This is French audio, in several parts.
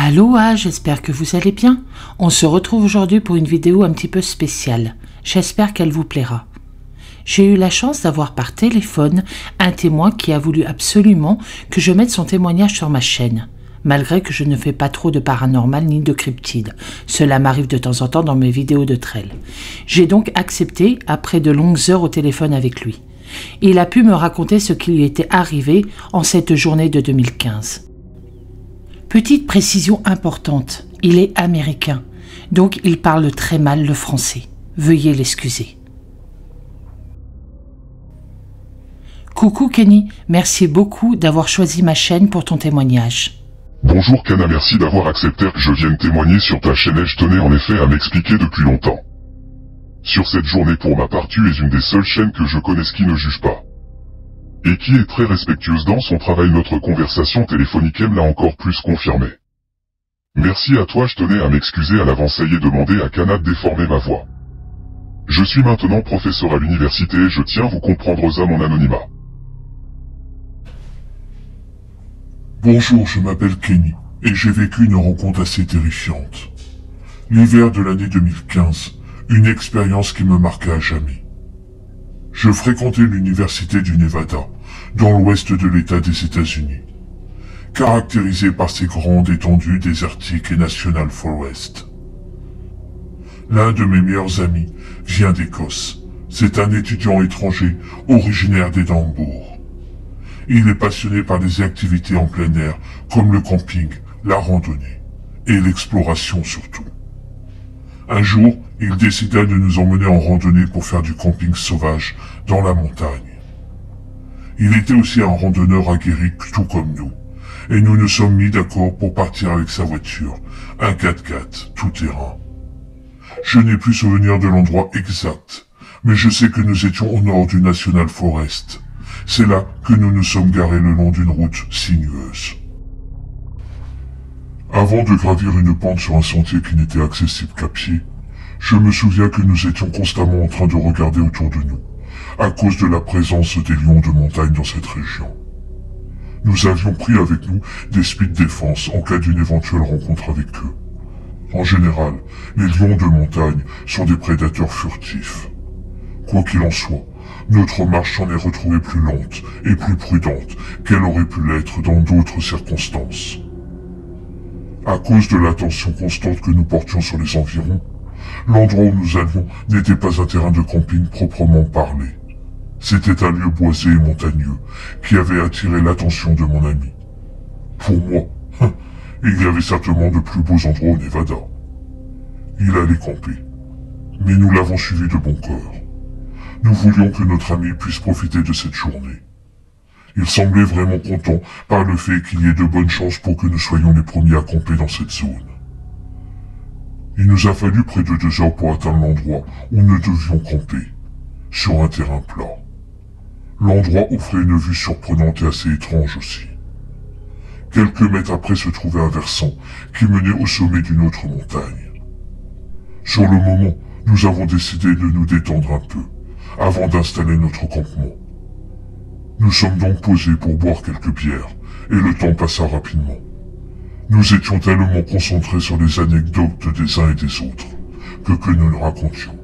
Aloha, j'espère que vous allez bien. On se retrouve aujourd'hui pour une vidéo un petit peu spéciale. J'espère qu'elle vous plaira. J'ai eu la chance d'avoir par téléphone un témoin qui a voulu absolument que je mette son témoignage sur ma chaîne, malgré que je ne fais pas trop de paranormal ni de cryptide. Cela m'arrive de temps en temps dans mes vidéos de trail. J'ai donc accepté après de longues heures au téléphone avec lui. Il a pu me raconter ce qui lui était arrivé en cette journée de 2015. Petite précision importante, il est américain, donc il parle très mal le français. Veuillez l'excuser. Coucou Kenny, merci beaucoup d'avoir choisi ma chaîne pour ton témoignage. Bonjour Kana, merci d'avoir accepté que je vienne témoigner sur ta chaîne et je tenais en effet à m'expliquer depuis longtemps. Sur cette journée pour ma part, tu es une des seules chaînes que je connaisse qui ne juge pas. Et qui est très respectueuse dans son travail. Notre conversation téléphonique l'a encore plus confirmé. Merci à toi, je tenais à m'excuser à l'avance et demander à Kana de déformer ma voix. Je suis maintenant professeur à l'université et je tiens à vous comprendre à mon anonymat. Bonjour, je m'appelle Kenny, et j'ai vécu une rencontre assez terrifiante. L'hiver de l'année 2015, une expérience qui me marqua à jamais. Je fréquentais l'université du Nevada, dans l'ouest de l'État des États-Unis, caractérisée par ses grandes étendues désertiques et national forest. L'un de mes meilleurs amis vient d'Écosse. C'est un étudiant étranger originaire d'Édimbourg. Il est passionné par les activités en plein air, comme le camping, la randonnée, et l'exploration surtout. Un jour, il décida de nous emmener en randonnée pour faire du camping sauvage dans la montagne. Il était aussi un randonneur aguerri tout comme nous, et nous nous sommes mis d'accord pour partir avec sa voiture, un 4x4 tout-terrain. Je n'ai plus souvenir de l'endroit exact, mais je sais que nous étions au nord du National Forest. C'est là que nous nous sommes garés le long d'une route sinueuse. Avant de gravir une pente sur un sentier qui n'était accessible qu'à pied, je me souviens que nous étions constamment en train de regarder autour de nous, à cause de la présence des lions de montagne dans cette région. Nous avions pris avec nous des speed défense en cas d'une éventuelle rencontre avec eux. En général, les lions de montagne sont des prédateurs furtifs. Quoi qu'il en soit, notre marche s'en est retrouvée plus lente et plus prudente qu'elle aurait pu l'être dans d'autres circonstances. À cause de l'attention constante que nous portions sur les environs, l'endroit où nous allions n'était pas un terrain de camping proprement parlé. C'était un lieu boisé et montagneux qui avait attiré l'attention de mon ami. Pour moi, il y avait certainement de plus beaux endroits au Nevada. Il allait camper, mais nous l'avons suivi de bon cœur. Nous voulions que notre ami puisse profiter de cette journée. Il semblait vraiment content par le fait qu'il y ait de bonnes chances pour que nous soyons les premiers à camper dans cette zone. Il nous a fallu près de 2 heures pour atteindre l'endroit où nous devions camper, sur un terrain plat. L'endroit offrait une vue surprenante et assez étrange aussi. Quelques mètres après se trouvait un versant qui menait au sommet d'une autre montagne. Sur le moment, nous avons décidé de nous détendre un peu, avant d'installer notre campement. Nous sommes donc posés pour boire quelques bières, et le temps passa rapidement. Nous étions tellement concentrés sur les anecdotes des uns et des autres, que nous racontions.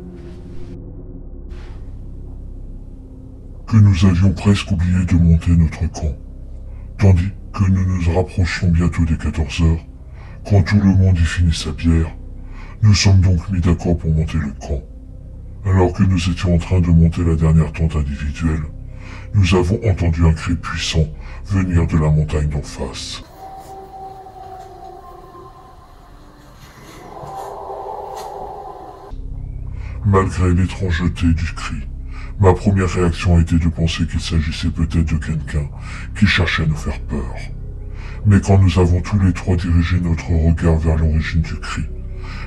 Que nous avions presque oublié de monter notre camp, tandis que nous nous rapprochions bientôt des 14 heures, quand tout le monde y finit sa bière, nous sommes donc mis d'accord pour monter le camp. Alors que nous étions en train de monter la dernière tente individuelle, nous avons entendu un cri puissant venir de la montagne d'en face. Malgré l'étrangeté du cri, ma première réaction a été de penser qu'il s'agissait peut-être de quelqu'un qui cherchait à nous faire peur. Mais quand nous avons tous les trois dirigé notre regard vers l'origine du cri,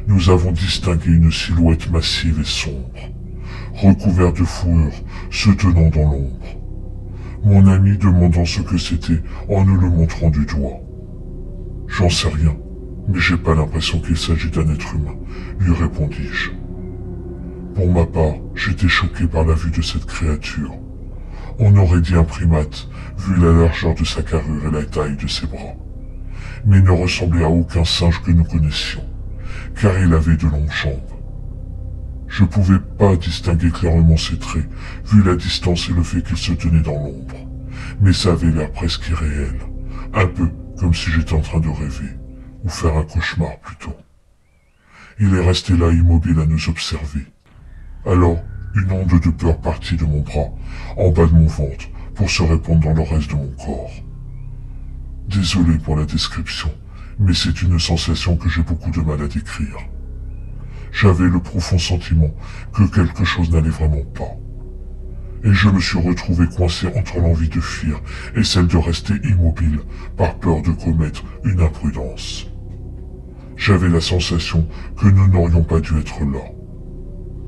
nous avons distingué une silhouette massive et sombre, recouverte de fourrure, se tenant dans l'ombre. Mon ami demandant ce que c'était en nous le montrant du doigt. J'en sais rien, mais j'ai pas l'impression qu'il s'agit d'un être humain, lui répondis-je. Pour ma part, j'étais choqué par la vue de cette créature. On aurait dit un primate, vu la largeur de sa carrure et la taille de ses bras. mais ne ressemblait à aucun singe que nous connaissions, car il avait de longues jambes. Je pouvais pas distinguer clairement ses traits, vu la distance et le fait qu'il se tenait dans l'ombre, mais ça avait l'air presque irréel, un peu comme si j'étais en train de rêver, ou faire un cauchemar plutôt. Il est resté là immobile à nous observer. Alors, une onde de peur partit de mon bras, en bas de mon ventre, pour se répandre dans le reste de mon corps. Désolé pour la description, mais c'est une sensation que j'ai beaucoup de mal à décrire. J'avais le profond sentiment que quelque chose n'allait vraiment pas. Et je me suis retrouvé coincé entre l'envie de fuir et celle de rester immobile par peur de commettre une imprudence. J'avais la sensation que nous n'aurions pas dû être là.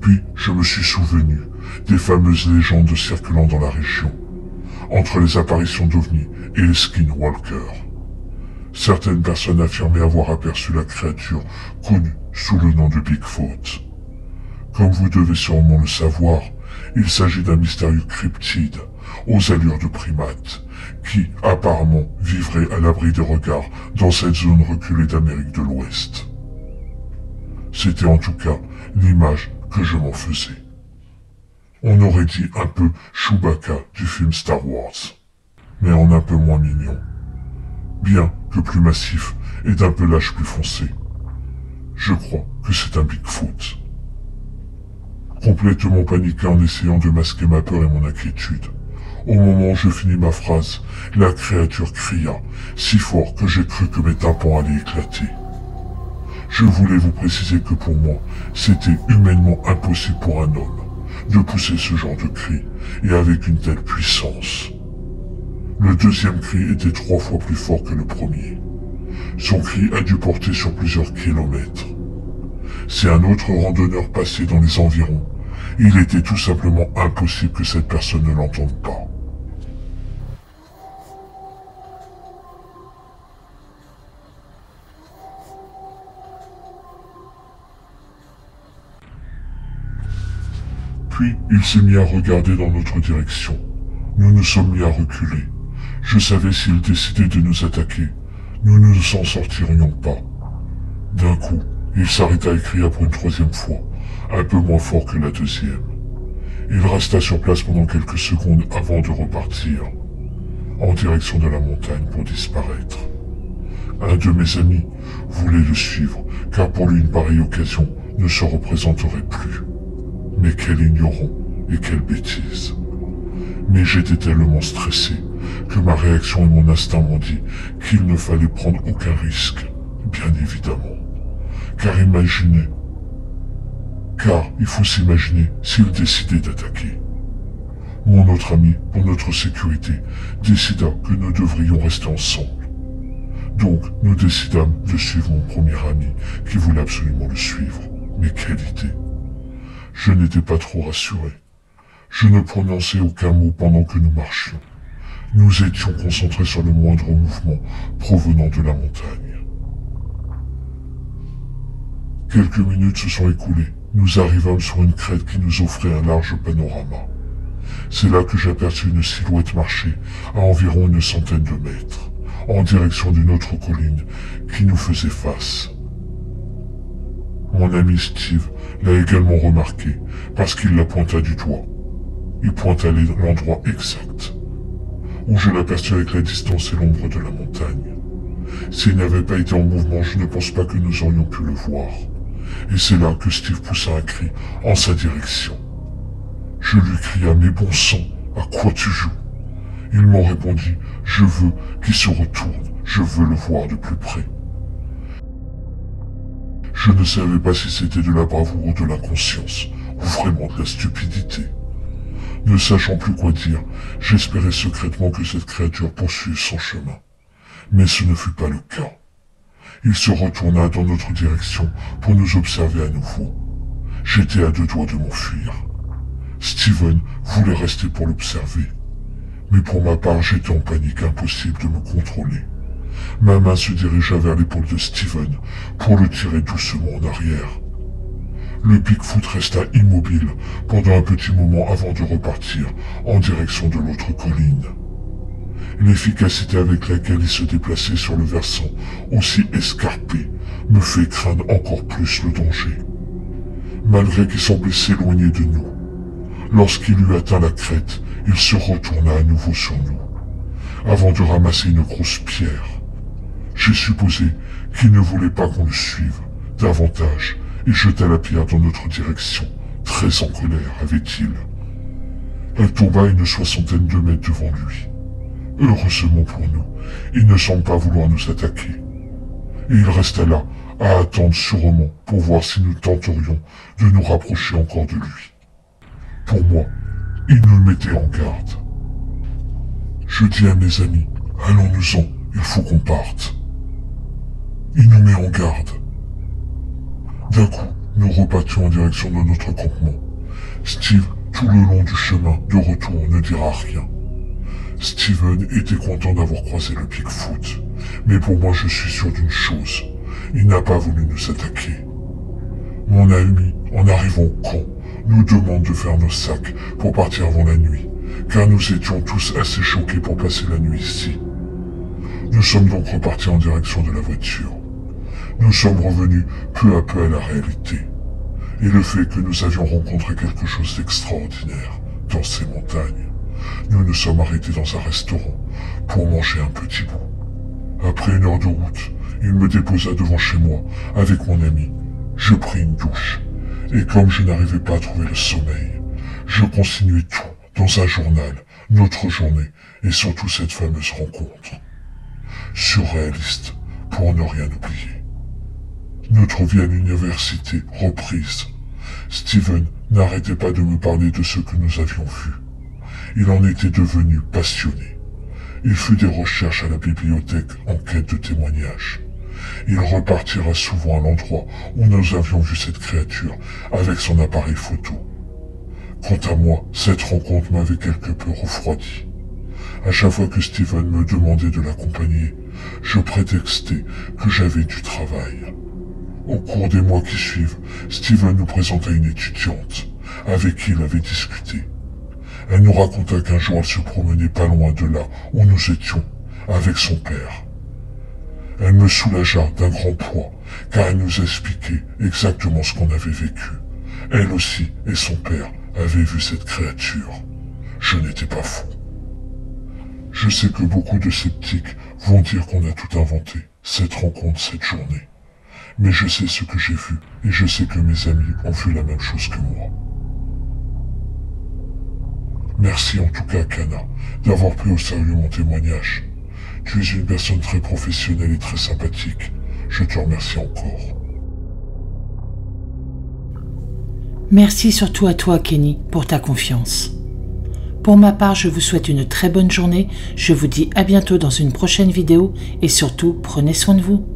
Puis je me suis souvenu des fameuses légendes circulant dans la région, entre les apparitions d'OVNI et les skinwalkers. Certaines personnes affirmaient avoir aperçu la créature connue sous le nom de Bigfoot. Comme vous devez sûrement le savoir, il s'agit d'un mystérieux cryptide aux allures de primate qui, apparemment, vivrait à l'abri des regards dans cette zone reculée d'Amérique de l'Ouest. C'était en tout cas l'image que je m'en faisais. On aurait dit un peu Chewbacca du film Star Wars, mais en un peu moins mignon. Bien que plus massif et d'un pelage plus foncé. Je crois que c'est un Bigfoot. Complètement paniqué en essayant de masquer ma peur et mon inquiétude, au moment où je finis ma phrase, la créature cria, si fort que j'ai cru que mes tympans allaient éclater. Je voulais vous préciser que pour moi, c'était humainement impossible pour un homme de pousser ce genre de cri, et avec une telle puissance. Le deuxième cri était 3 fois plus fort que le premier. Son cri a dû porter sur plusieurs kilomètres. Si un autre randonneur passait dans les environs, il était tout simplement impossible que cette personne ne l'entende pas. Puis, il s'est mis à regarder dans notre direction. Nous nous sommes mis à reculer. Je savais s'il décidait de nous attaquer, nous ne nous en sortirions pas. D'un coup, il s'arrêta et cria pour une 3e fois, un peu moins fort que la 2e. Il resta sur place pendant quelques secondes avant de repartir, en direction de la montagne pour disparaître. Un de mes amis voulait le suivre, car pour lui une pareille occasion ne se représenterait plus. Mais quel ignorant et quelle bêtise. Mais j'étais tellement stressé que ma réaction et mon instinct m'ont dit qu'il ne fallait prendre aucun risque, bien évidemment. Car il faut s'imaginer s'il décidait d'attaquer. Mon autre ami, pour notre sécurité, décida que nous devrions rester ensemble. Donc, nous décidâmes de suivre mon premier ami qui voulait absolument le suivre. Mais quelle idée! Je n'étais pas trop rassuré. Je ne prononçais aucun mot pendant que nous marchions. Nous étions concentrés sur le moindre mouvement provenant de la montagne. Quelques minutes se sont écoulées. Nous arrivâmes sur une crête qui nous offrait un large panorama. C'est là que j'aperçus une silhouette marcher à environ une centaine de mètres, en direction d'une autre colline qui nous faisait face. Mon ami Steve l'a également remarqué, parce qu'il la pointa du doigt. Il pointa l'endroit exact, où je l'aperçus avec la distance et l'ombre de la montagne. S'il n'avait pas été en mouvement, je ne pense pas que nous aurions pu le voir. Et c'est là que Steve poussa un cri en sa direction. Je lui cria, mais bon sang, à quoi tu joues? Il m'en répondit, je veux qu'il se retourne, je veux le voir de plus près. Je ne savais pas si c'était de la bravoure ou de l'inconscience, ou vraiment de la stupidité. Ne sachant plus quoi dire, j'espérais secrètement que cette créature poursuive son chemin. Mais ce ne fut pas le cas. Il se retourna dans notre direction pour nous observer à nouveau. J'étais à 2 doigts de m'enfuir. Steven voulait rester pour l'observer. Mais pour ma part, j'étais en panique, impossible de me contrôler. Ma main se dirigea vers l'épaule de Steven pour le tirer doucement en arrière. Le Bigfoot resta immobile pendant un petit moment avant de repartir en direction de l'autre colline. L'efficacité avec laquelle il se déplaçait sur le versant aussi escarpé me fait craindre encore plus le danger. Malgré qu'il semblait s'éloigner de nous, lorsqu'il eut atteint la crête, il se retourna à nouveau sur nous, avant de ramasser une grosse pierre. J'ai supposé qu'il ne voulait pas qu'on le suive davantage et jeta la pierre dans notre direction, très en colère, avait-il. Elle tomba à une 60aine de mètres devant lui. Heureusement pour nous, il ne semble pas vouloir nous attaquer. Et il resta là, à attendre sûrement pour voir si nous tenterions de nous rapprocher encore de lui. Pour moi, il nous mettait en garde. Je dis à mes amis, allons-nous-en, il faut qu'on parte. Il nous met en garde. D'un coup, nous repartions en direction de notre campement. Steve, tout le long du chemin de retour, ne dira rien. Steven était content d'avoir croisé le Bigfoot, mais pour moi je suis sûr d'une chose, il n'a pas voulu nous attaquer. Mon ami, en arrivant au camp, nous demande de faire nos sacs pour partir avant la nuit, car nous étions tous assez choqués pour passer la nuit ici. Nous sommes donc repartis en direction de la voiture. Nous sommes revenus peu à peu à la réalité, et le fait que nous avions rencontré quelque chose d'extraordinaire dans ces montagnes. Nous nous sommes arrêtés dans un restaurant pour manger un petit bout. Après 1 heure de route, il me déposa devant chez moi avec mon ami. Je pris une douche, et comme je n'arrivais pas à trouver le sommeil, je continuais tout dans un journal, notre journée, et surtout cette fameuse rencontre. Surréaliste, pour ne rien oublier. Notre vie à l'université reprise. Steven n'arrêtait pas de me parler de ce que nous avions vu. Il en était devenu passionné. Il fit des recherches à la bibliothèque en quête de témoignages. Il repartira souvent à l'endroit où nous avions vu cette créature avec son appareil photo. Quant à moi, cette rencontre m'avait quelque peu refroidi. À chaque fois que Steven me demandait de l'accompagner, je prétextais que j'avais du travail. Au cours des mois qui suivent, Steven nous présenta une étudiante avec qui il avait discuté. Elle nous raconta qu'un jour elle se promenait pas loin de là où nous étions, avec son père. Elle me soulagea d'un grand poids, car elle nous expliquait exactement ce qu'on avait vécu. Elle aussi et son père avaient vu cette créature. Je n'étais pas fou. Je sais que beaucoup de sceptiques vont dire qu'on a tout inventé, cette rencontre, cette journée. Mais je sais ce que j'ai vu, et je sais que mes amis ont vu la même chose que moi. Merci en tout cas, Kana, d'avoir pris au sérieux mon témoignage. Tu es une personne très professionnelle et très sympathique. Je te remercie encore. Merci surtout à toi, Kenny, pour ta confiance. Pour ma part, je vous souhaite une très bonne journée. Je vous dis à bientôt dans une prochaine vidéo et surtout, prenez soin de vous.